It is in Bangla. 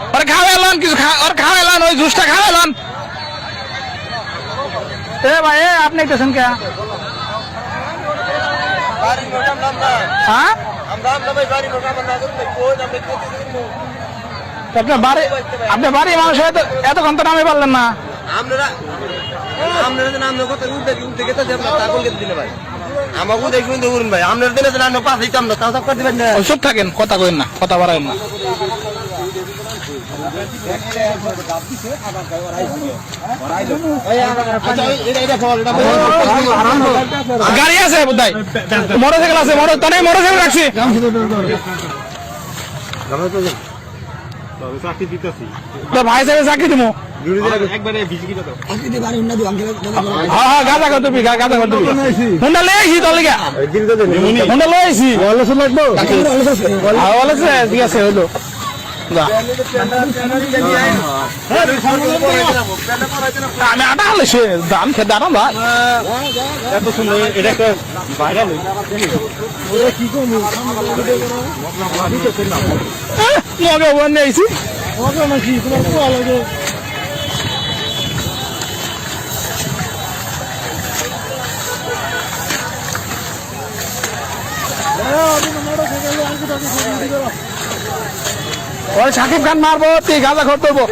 और खावेलन কিছু और खावेलन ওই জুসটা খাवेलन এ ভাই আপনি একটুছেন কে বাড়ি মোটাম নাম না হ্যাঁ আমরা আমরা ভাই বাড়ি মোটাম না করতে কোন আমরা খেতে দিন আপনি বাড়ি মানুষ এত ঘন্টা নামে পারলেন না আমরা নাম কত উঠতে গেতে আমরা তাকল কেটে দিলে ভাই আমাকে দেখুন তো করুন ভাই আপনার দিনে তো না পাস হইতাম না তাও সব করে দিবেন না চুপ থাকেন কথা কইেন না কথা বাড়াবেন না গাড়ি আছে বোধহয় মোটরসাইকেল আছে মোটরসাইকেল রাখছি ভাই সাহেব চাকরি দিব হ্যাঁ গাঁজা কর তুমি গাঁজা কর তুমি হুন্ডা লই আইছি তোর লিগা হুন্ডা লই আইছি ঠিক আছে হইলো আমি আটা হলেছে দাম খেতে আরাম ভাই এত সুন্দর এটা একটা ভাইরাল কি করবো মগে বন্ধ আইছি মগে নাকি তোমার কোয়া লাগে और शाकिब खान मारबो তুই গাঁজা খোর করবো